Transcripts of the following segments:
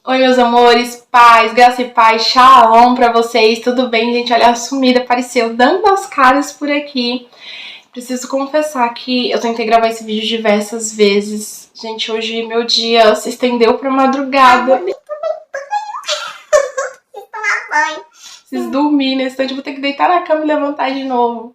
Oi, meus amores, paz, graça e paz, shalom pra vocês, tudo bem, gente? Olha, a sumida apareceu dando as caras por aqui. Preciso confessar que eu tentei gravar esse vídeo diversas vezes. Gente, hoje meu dia se estendeu pra madrugada. Preciso dormir nesse instante, vou ter que deitar na cama e levantar de novo.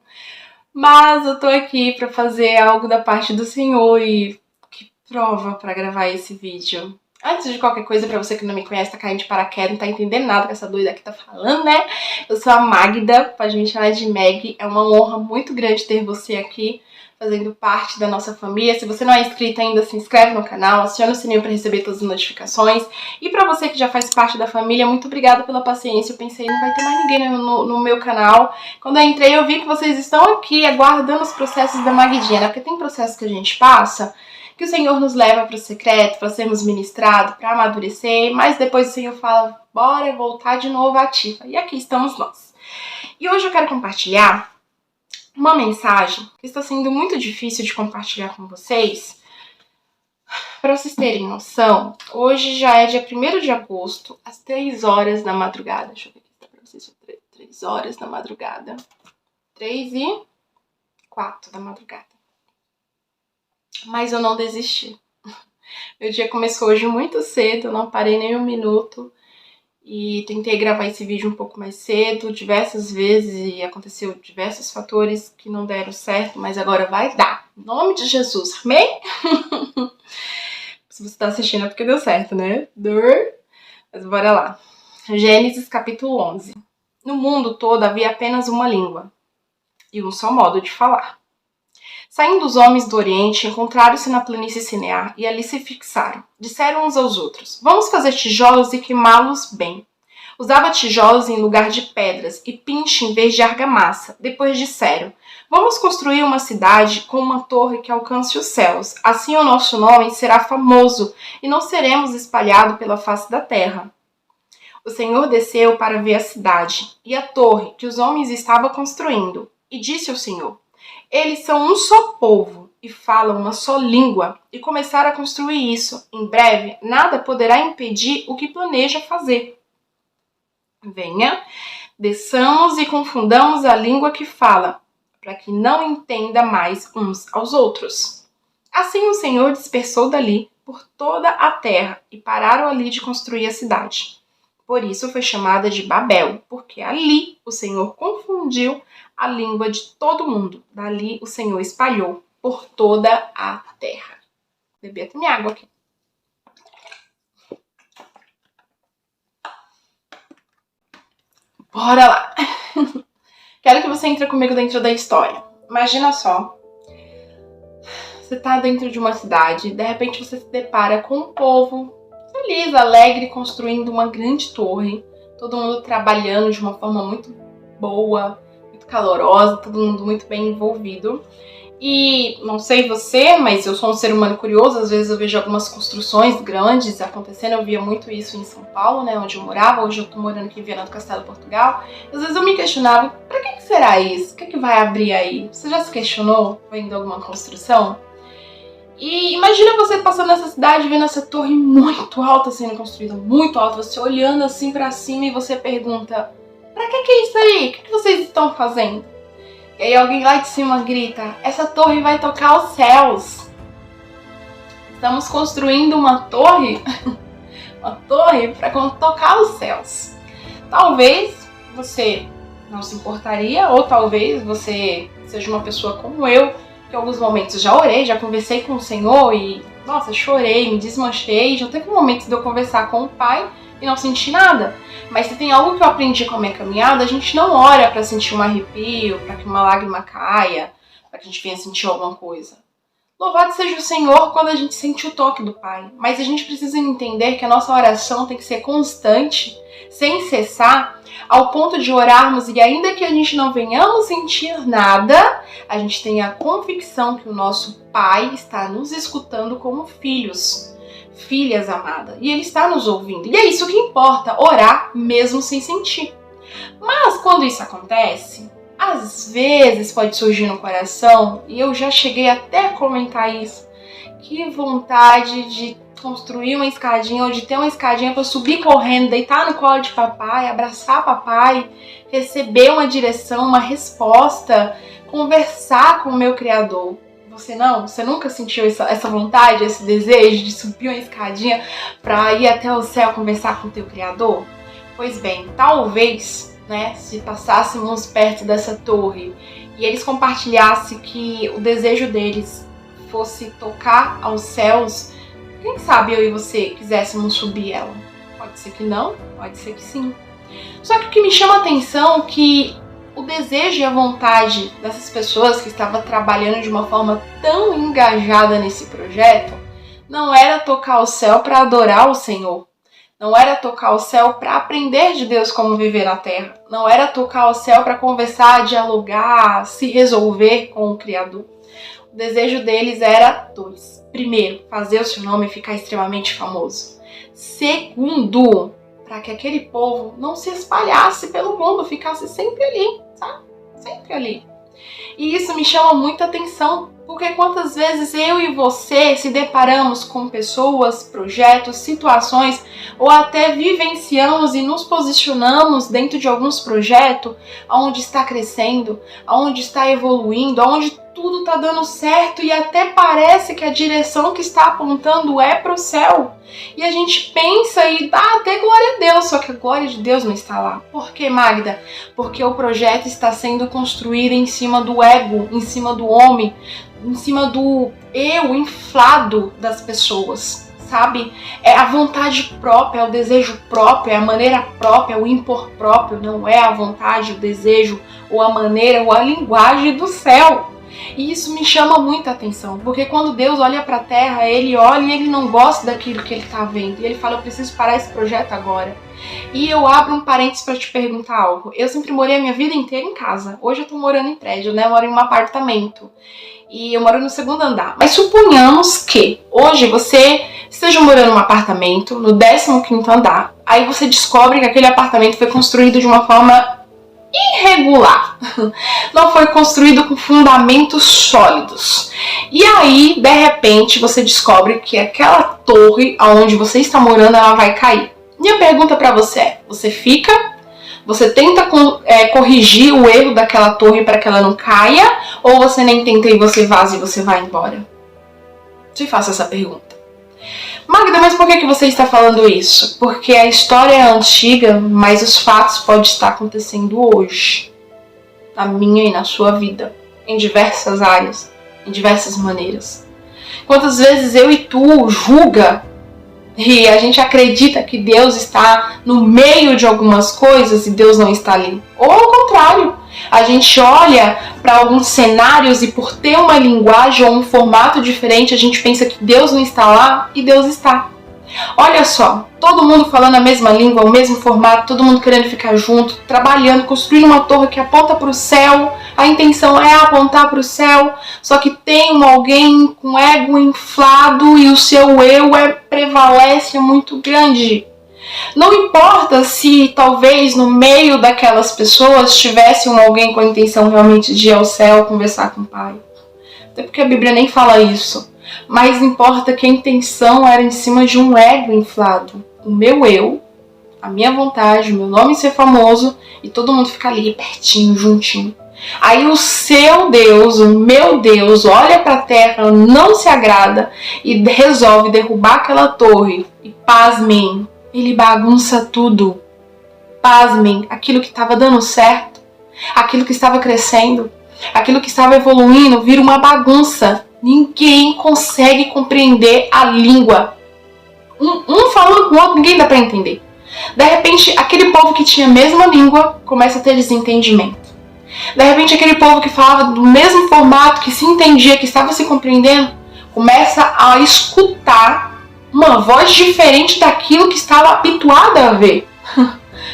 Mas eu tô aqui pra fazer algo da parte do Senhor e que prova pra gravar esse vídeo. Antes de qualquer coisa, pra você que não me conhece, tá caindo de paraquedas, não tá entendendo nada que essa doida aqui tá falando, né? Eu sou a Magda, pode me chamar de Meg. É uma honra muito grande ter você aqui, fazendo parte da nossa família. Se você não é inscrito ainda, se inscreve no canal, aciona o sininho pra receber todas as notificações. E pra você que já faz parte da família, muito obrigada pela paciência. Eu pensei, não vai ter mais ninguém no meu canal. Quando eu entrei, eu vi que vocês estão aqui aguardando os processos da Magdinha, né? Porque tem processos que a gente passa que o Senhor nos leva para o secreto, para sermos ministrados, para amadurecer, mas depois o Senhor fala, bora voltar de novo ativa. E aqui estamos nós. E hoje eu quero compartilhar uma mensagem que está sendo muito difícil de compartilhar com vocês. Para vocês terem noção, hoje já é dia 1º de agosto, às 3 horas da madrugada. Deixa eu ver aqui para vocês, 3 horas da madrugada. 3:04 da madrugada. Mas eu não desisti. Meu dia começou hoje muito cedo, eu não parei nem um minuto e tentei gravar esse vídeo um pouco mais cedo, diversas vezes, e aconteceu diversos fatores que não deram certo, mas agora vai dar. Em nome de Jesus, amém? Se você tá assistindo é porque deu certo, né? Mas bora lá. Gênesis capítulo 11. No mundo todo havia apenas uma língua e um só modo de falar. Saindo os homens do Oriente, encontraram-se na planície Sinear e ali se fixaram. Disseram uns aos outros, vamos fazer tijolos e queimá-los bem. Usava tijolos em lugar de pedras e pinche em vez de argamassa. Depois disseram, vamos construir uma cidade com uma torre que alcance os céus. Assim o nosso nome será famoso e não seremos espalhados pela face da terra. O Senhor desceu para ver a cidade e a torre que os homens estavam construindo. E disse ao Senhor, eles são um só povo e falam uma só língua e começaram a construir isso. Em breve, nada poderá impedir o que planeja fazer. Venha, desçamos e confundamos a língua que fala, para que não entenda mais uns aos outros. Assim o Senhor dispersou dali por toda a terra e pararam ali de construir a cidade. Por isso foi chamada de Babel, porque ali o Senhor confundiu a língua de todo mundo. Dali o Senhor espalhou por toda a terra. Bebi até minha água aqui. Bora lá! Quero que você entre comigo dentro da história. Imagina só. Você tá dentro de uma cidade, de repente você se depara com um povo feliz, alegre, construindo uma grande torre. Todo mundo trabalhando de uma forma muito boa, muito calorosa, todo mundo muito bem envolvido. E não sei você, mas eu sou um ser humano curioso, às vezes eu vejo algumas construções grandes acontecendo, eu via muito isso em São Paulo, né, onde eu morava, hoje eu tô morando aqui em Viana do Castelo, Portugal. Às vezes eu me questionava, pra que será isso? O que vai abrir aí? Você já se questionou vendo alguma construção? E imagina você passando nessa cidade, vendo essa torre muito alta sendo construída, muito alta, você olhando assim pra cima e você pergunta, pra que é isso aí? O que vocês estão fazendo? E aí alguém lá de cima grita, essa torre vai tocar os céus. Estamos construindo uma torre, uma torre para tocar os céus. Talvez você não se importaria, ou talvez você seja uma pessoa como eu, que em alguns momentos já orei, já conversei com o Senhor e, nossa, chorei, me desmanchei. Já teve momentos de eu conversar com o Pai e não senti nada. Mas se tem algo que eu aprendi com a minha caminhada, a gente não ora para sentir um arrepio, para que uma lágrima caia, para que a gente venha sentir alguma coisa. Louvado seja o Senhor quando a gente sente o toque do Pai. Mas a gente precisa entender que a nossa oração tem que ser constante, sem cessar, ao ponto de orarmos e ainda que a gente não venhamos sentir nada, a gente tem a convicção que o nosso Pai está nos escutando como filhos, filhas amadas, e Ele está nos ouvindo. E é isso que importa, orar mesmo sem sentir. Mas quando isso acontece, às vezes pode surgir no coração, e eu já cheguei até a comentar isso, que vontade de construir uma escadinha ou de ter uma escadinha para subir correndo, deitar no colo de papai, abraçar papai, receber uma direção, uma resposta, conversar com o meu Criador. Você não? Você nunca sentiu essa vontade, esse desejo de subir uma escadinha para ir até o céu conversar com o teu Criador? Pois bem, talvez, né, se passássemos perto dessa torre e eles compartilhassem que o desejo deles fosse tocar aos céus, quem sabe eu e você quiséssemos subir ela? Pode ser que não, pode ser que sim. Só que o que me chama a atenção é que o desejo e a vontade dessas pessoas que estavam trabalhando de uma forma tão engajada nesse projeto não era tocar o céu para adorar o Senhor. Não era tocar o céu para aprender de Deus como viver na terra. Não era tocar o céu para conversar, dialogar, se resolver com o Criador. O desejo deles era dois. Primeiro, fazer o seu nome ficar extremamente famoso. Segundo, para que aquele povo não se espalhasse pelo mundo, ficasse sempre ali, sabe? Sempre ali. E isso me chama muita atenção, porque quantas vezes eu e você se deparamos com pessoas, projetos, situações, ou até vivenciamos e nos posicionamos dentro de alguns projetos onde está crescendo, onde está evoluindo, onde tudo está dando certo e até parece que a direção que está apontando é para o céu. E a gente pensa e dá até glória a Deus, só que a glória de Deus não está lá. Por quê, Magda? Porque o projeto está sendo construído em cima do ego, em cima do homem, em cima do eu inflado das pessoas, sabe? É a vontade própria, é o desejo próprio, é a maneira própria, é o impor próprio, não é a vontade, o desejo, ou a maneira, ou a linguagem do céu. E isso me chama muita atenção, porque quando Deus olha para a terra, Ele olha e Ele não gosta daquilo que Ele está vendo. E Ele fala, eu preciso parar esse projeto agora. E eu abro um parênteses para te perguntar algo. Eu sempre morei a minha vida inteira em casa. Hoje eu tô morando em prédio, né? Eu moro em um apartamento. E eu moro no segundo andar. Mas suponhamos que hoje você esteja morando em um apartamento, no 15º andar. Aí você descobre que aquele apartamento foi construído de uma forma irregular, não foi construído com fundamentos sólidos. E aí, de repente, você descobre que aquela torre onde você está morando, ela vai cair. Minha pergunta para você é, você fica, você tenta corrigir o erro daquela torre para que ela não caia, ou você nem tenta e você vaza e você vai embora? Te faço essa pergunta. Magda, mas por que você está falando isso? Porque a história é antiga, mas os fatos podem estar acontecendo hoje. Na minha e na sua vida. Em diversas áreas. Em diversas maneiras. Quantas vezes eu e tu julga e a gente acredita que Deus está no meio de algumas coisas e Deus não está ali. Ou ao contrário. A gente olha para alguns cenários e por ter uma linguagem ou um formato diferente, a gente pensa que Deus não está lá e Deus está. Olha só, todo mundo falando a mesma língua, o mesmo formato, todo mundo querendo ficar junto, trabalhando, construindo uma torre que aponta para o céu. A intenção é apontar para o céu, só que tem alguém com ego inflado e o seu eu prevalece, é muito grande. Não importa se talvez no meio daquelas pessoas tivesse alguém com a intenção realmente de ir ao céu conversar com o Pai. Até porque a Bíblia nem fala isso. Mas importa que a intenção era em cima de um ego inflado. O meu eu, a minha vontade, o meu nome ser famoso e todo mundo fica ali pertinho, juntinho. Aí o seu Deus, o meu Deus, olha para a terra, não se agrada e resolve derrubar aquela torre. E pasmem, ele bagunça tudo. Pasmem, aquilo que estava dando certo, aquilo que estava crescendo, aquilo que estava evoluindo, vira uma bagunça. Ninguém consegue compreender a língua. Um falando com o outro, ninguém dá para entender. De repente, aquele povo que tinha a mesma língua começa a ter desentendimento. De repente, aquele povo que falava do mesmo formato, que se entendia, que estava se compreendendo, começa a escutar uma voz diferente daquilo que estava habituado a ver.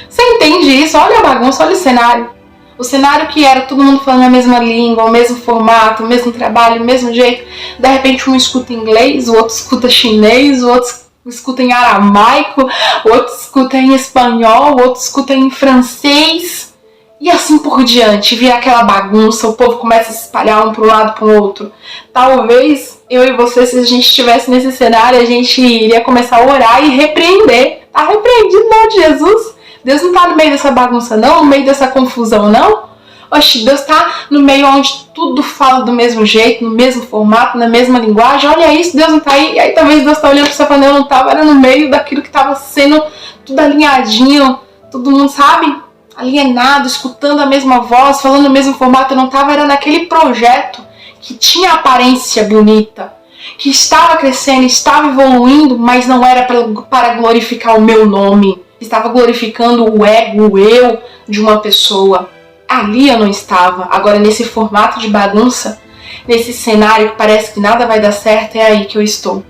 Você entende isso? Olha a bagunça, olha o cenário. O cenário que era todo mundo falando a mesma língua, o mesmo formato, o mesmo trabalho, o mesmo jeito. De repente um escuta inglês, o outro escuta chinês, o outro escuta em aramaico, o outro escuta em espanhol, o outro escuta em francês. E assim por diante, vira aquela bagunça, o povo começa a se espalhar um para um lado para o outro. Talvez eu e você, se a gente estivesse nesse cenário, a gente iria começar a orar e repreender. Tá repreendido, não, de Jesus. Deus não tá no meio dessa bagunça, não, no meio dessa confusão, não. Oxe, Deus tá no meio onde tudo fala do mesmo jeito, no mesmo formato, na mesma linguagem. Olha isso, Deus não tá aí. E aí talvez Deus tá olhando pra você falando, eu não tava, era no meio daquilo que tava sendo tudo alinhadinho, todo mundo, sabe? Alienado, escutando a mesma voz, falando o mesmo formato. Eu não tava, era naquele projeto que tinha aparência bonita, que estava crescendo, estava evoluindo, mas não era para glorificar o meu nome. Estava glorificando o ego, o eu de uma pessoa. Ali eu não estava. Agora, nesse formato de bagunça, nesse cenário que parece que nada vai dar certo, é aí que eu estou.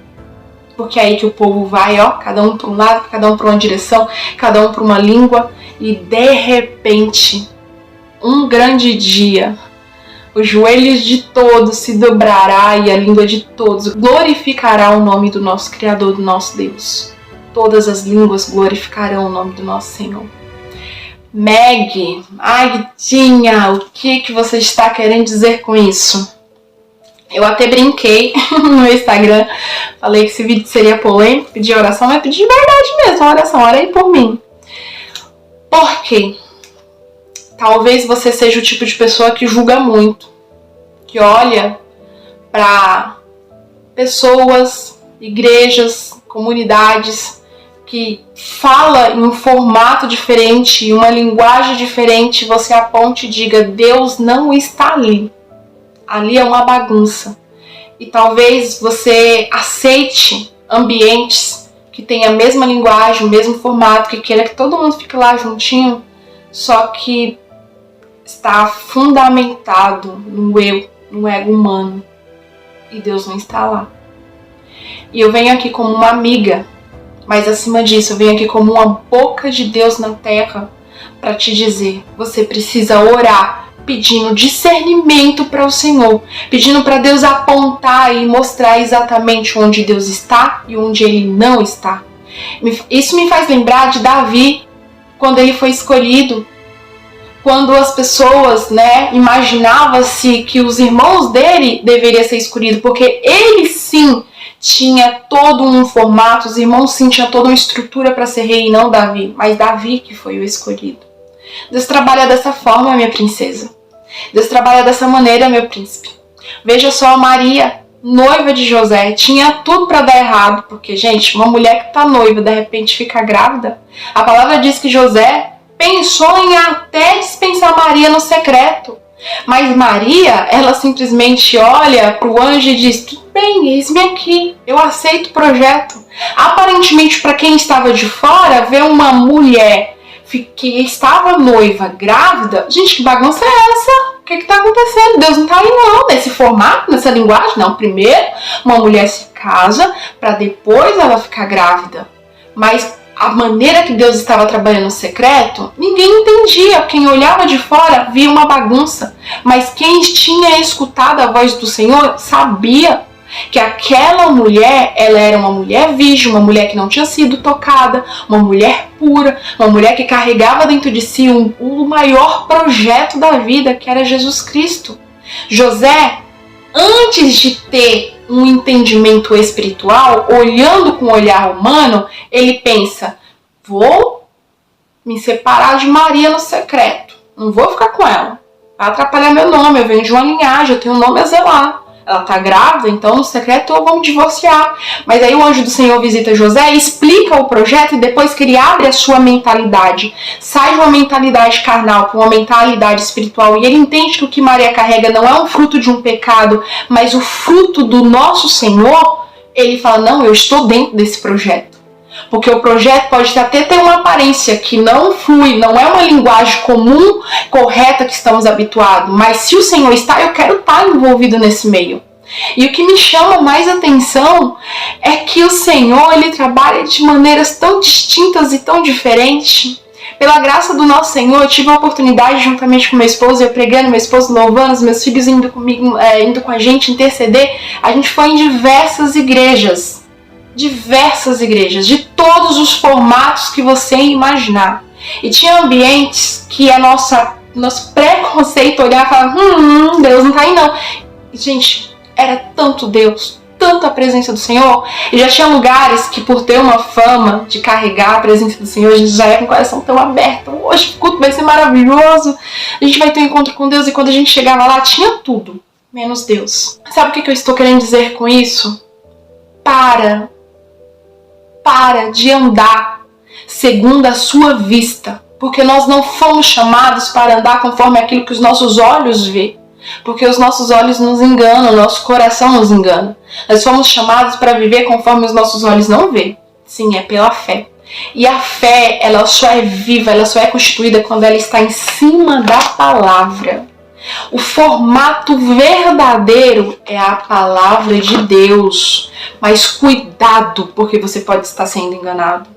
Porque é aí que o povo vai, ó, cada um para um lado, cada um para uma direção, cada um para uma língua, e de repente, um grande dia, os joelhos de todos se dobrará e a língua de todos glorificará o nome do nosso Criador, do nosso Deus. Todas as línguas glorificarão o nome do nosso Senhor. Meg, Guitinha, o que você está querendo dizer com isso? Eu até brinquei no Instagram, falei que esse vídeo seria polêmico, pedi oração, mas pedi de verdade mesmo, oração, ora aí por mim. Por quê? Talvez você seja o tipo de pessoa que julga muito, que olha para pessoas, igrejas, comunidades, que fala em um formato diferente, em uma linguagem diferente, você aponte e diga, Deus não está ali. Ali é uma bagunça. E talvez você aceite ambientes que tenham a mesma linguagem, o mesmo formato, que queira que todo mundo fique lá juntinho, só que está fundamentado no eu, no ego humano. E Deus não está lá. E eu venho aqui como uma amiga, mas acima disso, eu venho aqui como uma boca de Deus na terra para te dizer, você precisa orar pedindo discernimento para o Senhor, pedindo para Deus apontar e mostrar exatamente onde Deus está e onde Ele não está. Isso me faz lembrar de Davi, quando ele foi escolhido, quando as pessoas, imaginavam-se que os irmãos dele deveriam ser escolhidos, porque ele sim tinha todo um formato, os irmãos sim tinham toda uma estrutura para ser rei, e não Davi, mas Davi que foi o escolhido. Deus trabalha dessa forma, minha princesa. Deus trabalha dessa maneira, meu príncipe. Veja só a Maria, noiva de José, tinha tudo para dar errado, porque, gente, uma mulher que tá noiva, de repente fica grávida. A palavra diz que José pensou em até dispensar Maria no secreto. Mas Maria, ela simplesmente olha para o anjo e diz, tudo bem, eis-me aqui, eu aceito o projeto. Aparentemente, para quem estava de fora, ver uma mulher que estava noiva, grávida, gente, que bagunça é essa? O que está acontecendo? Deus não está aí não, nesse formato, nessa linguagem. Não, primeiro uma mulher se casa para depois ela ficar grávida. Mas a maneira que Deus estava trabalhando no secreto, ninguém entendia. Quem olhava de fora via uma bagunça. Mas quem tinha escutado a voz do Senhor sabia que aquela mulher, ela era uma mulher virgem, uma mulher que não tinha sido tocada, uma mulher pura, uma mulher que carregava dentro de si o maior projeto da vida, que era Jesus Cristo. José, antes de ter um entendimento espiritual, olhando com o olhar humano, ele pensa, vou me separar de Maria no secreto, não vou ficar com ela, vai atrapalhar meu nome, eu venho de uma linhagem, eu tenho um nome a zelar. Ela tá grávida, então no secreto eu vou me divorciar. Mas aí o anjo do Senhor visita José e explica o projeto, e depois que ele abre a sua mentalidade, sai de uma mentalidade carnal para uma mentalidade espiritual, e ele entende que o que Maria carrega não é um fruto de um pecado, mas o fruto do nosso Senhor, ele fala, não, eu estou dentro desse projeto. Porque o projeto pode até ter uma aparência que não flui, não é uma linguagem comum, correta que estamos habituados. Mas se o Senhor está, eu quero estar envolvido nesse meio. E o que me chama mais atenção é que o Senhor, ele trabalha de maneiras tão distintas e tão diferentes. Pela graça do nosso Senhor, eu tive a oportunidade, juntamente com meu esposo, eu pregando, meu esposo louvando, os meus filhos indo comigo, indo com a gente interceder. A gente foi em diversas igrejas, de todos os formatos que você imaginar. E tinha ambientes que nosso preconceito olhar e falar, Deus não tá aí não. E, gente, era tanto Deus, tanto a presença do Senhor. E já tinha lugares que, por ter uma fama de carregar a presença do Senhor, a gente já é com o coração tão aberto. Hoje o culto vai ser maravilhoso, a gente vai ter um encontro com Deus. E quando a gente chegava lá, tinha tudo, menos Deus. Sabe o que eu estou querendo dizer com isso? Para de andar segundo a sua vista, porque nós não fomos chamados para andar conforme aquilo que os nossos olhos vê, porque os nossos olhos nos enganam, o nosso coração nos engana. Nós fomos chamados para viver conforme os nossos olhos não vê. Sim, é pela fé. E a fé, ela só é viva, ela só é constituída quando ela está em cima da palavra. O formato verdadeiro é a palavra de Deus. Mas cuidado, porque você pode estar sendo enganado.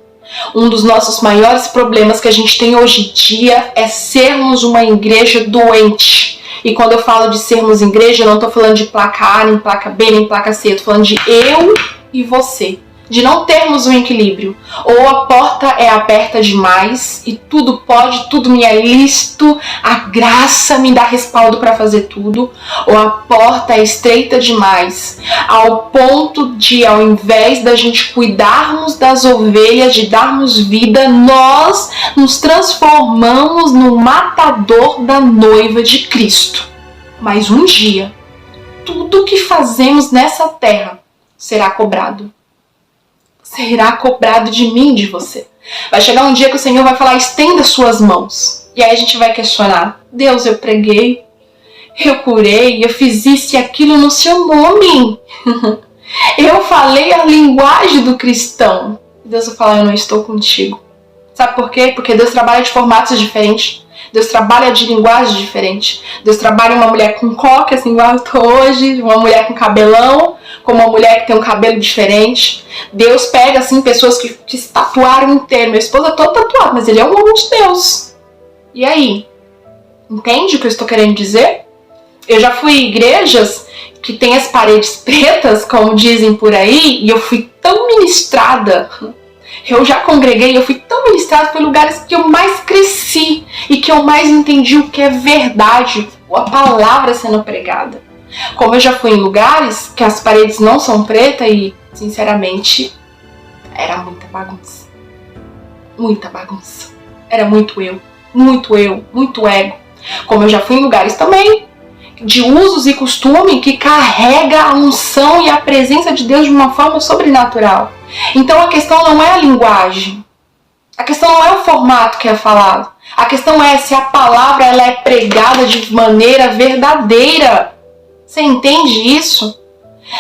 Um dos nossos maiores problemas que a gente tem hoje em dia é sermos uma igreja doente. E quando eu falo de sermos igreja, eu não estou falando de placa A, nem placa B, nem placa C. Eu estou falando de eu e você. De não termos um equilíbrio. Ou a porta é aberta demais e tudo pode, tudo me é lícito, a graça me dá respaldo para fazer tudo. Ou a porta é estreita demais, ao ponto de, ao invés da gente cuidarmos das ovelhas, de darmos vida, nós nos transformamos no matador da noiva de Cristo. Mas um dia, tudo que fazemos nessa terra será cobrado. Será cobrado de mim, de você. Vai chegar um dia que o Senhor vai falar, estenda suas mãos. E aí a gente vai questionar, Deus, eu preguei, eu curei, eu fiz isso e aquilo no seu nome. Eu falei a linguagem do cristão. Deus vai falar, eu não estou contigo. Sabe por quê? Porque Deus trabalha de formatos diferentes. Deus trabalha de linguagem diferente. Deus trabalha uma mulher com coque, assim igual eu tô hoje, uma mulher com cabelão, como uma mulher que tem um cabelo diferente. Deus pega, assim, pessoas que se tatuaram inteiro. Minha esposa é toda tatuada, mas ele é um homem de Deus. E aí? Entende o que eu estou querendo dizer? Eu já fui em igrejas que tem as paredes pretas, como dizem por aí, e eu fui tão ministrada. Eu já congreguei, eu fui tão ministrada, foi lugares que eu mais cresci e que eu mais entendi o que é verdade, a palavra sendo pregada. Como eu já fui em lugares que as paredes não são pretas e, sinceramente, era muita bagunça. Muita bagunça. Era muito eu, muito ego. Como eu já fui em lugares também de usos e costume que carrega a unção e a presença de Deus de uma forma sobrenatural. Então a questão não é a linguagem. A questão não é o formato que é falado. A questão é se a palavra ela é pregada de maneira verdadeira. Você entende isso?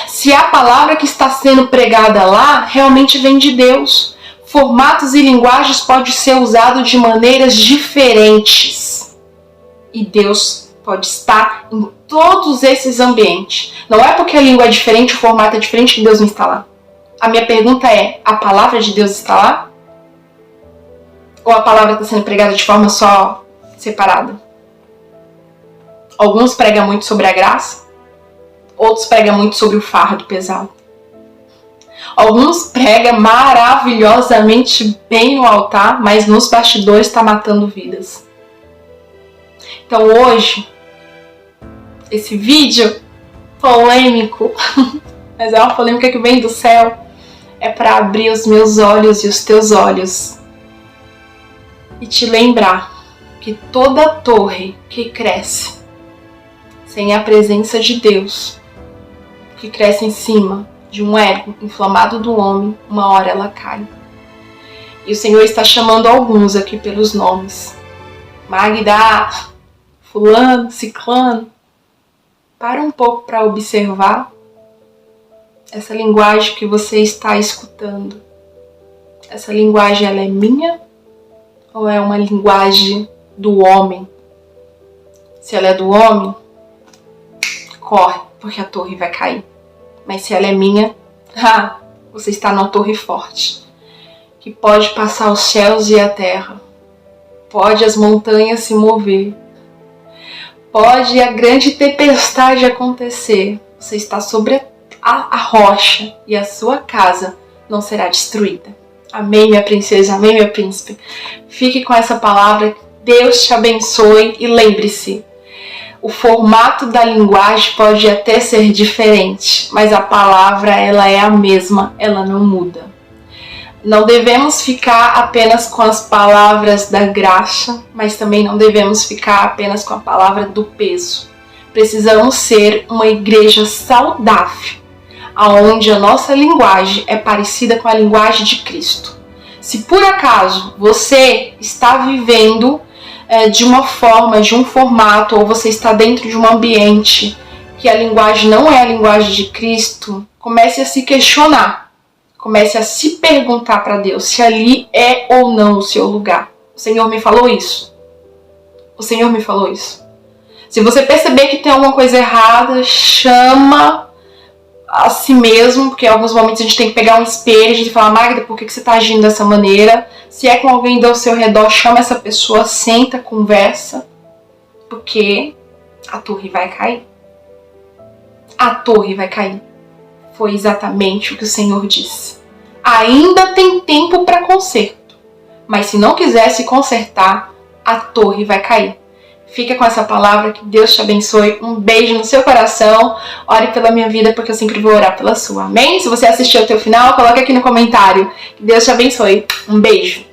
Se a palavra que está sendo pregada lá realmente vem de Deus. Formatos e linguagens podem ser usados de maneiras diferentes. E Deus pode estar em todos esses ambientes. Não é porque a língua é diferente, o formato é diferente que Deus não está lá. A minha pergunta é, a palavra de Deus está lá? Ou a palavra está sendo pregada de forma só separada? Alguns pregam muito sobre a graça, outros pregam muito sobre o fardo pesado. Alguns pregam maravilhosamente bem no altar, mas nos bastidores está matando vidas. Então hoje, esse vídeo polêmico, mas é uma polêmica que vem do céu, é para abrir os meus olhos e os teus olhos e te lembrar que toda torre que cresce sem a presença de Deus, que cresce em cima de um ego inflamado do homem, uma hora ela cai. E o Senhor está chamando alguns aqui pelos nomes. Magda, fulano, ciclano. Para um pouco para observar essa linguagem que você está escutando. Essa linguagem ela é minha ou é uma linguagem do homem? Se ela é do homem, corre, porque a torre vai cair. Mas se ela é minha, você está numa torre forte, que pode passar os céus e a terra, pode as montanhas se mover, pode a grande tempestade acontecer. Você está sobre a rocha e a sua casa não será destruída. Amém, minha princesa, amém, meu príncipe. Fique com essa palavra, Deus te abençoe e lembre-se, O formato da linguagem pode até ser diferente, mas a palavra ela é a mesma, ela não muda. Não devemos ficar apenas com as palavras da graça, mas também não devemos ficar apenas com a palavra do peso. Precisamos ser uma igreja saudável, onde a nossa linguagem é parecida com a linguagem de Cristo. Se por acaso você está vivendo de uma forma, de um formato, ou você está dentro de um ambiente que a linguagem não é a linguagem de Cristo, comece a se questionar, comece a se perguntar para Deus se ali é ou não o seu lugar. O Senhor me falou isso. O Senhor me falou isso. Se você perceber que tem alguma coisa errada, chama a si mesmo, porque em alguns momentos a gente tem que pegar um espelho, a gente fala, Magda, por que você está agindo dessa maneira? Se é com alguém ao seu redor, chama essa pessoa, senta, conversa, porque a torre vai cair. A torre vai cair. Foi exatamente o que o Senhor disse. Ainda tem tempo para conserto, mas se não quiser se consertar, a torre vai cair. Fica com essa palavra, que Deus te abençoe. Um beijo no seu coração. Ore pela minha vida, porque eu sempre vou orar pela sua. Amém? Se você assistiu até o final, coloque aqui no comentário. Que Deus te abençoe. Um beijo.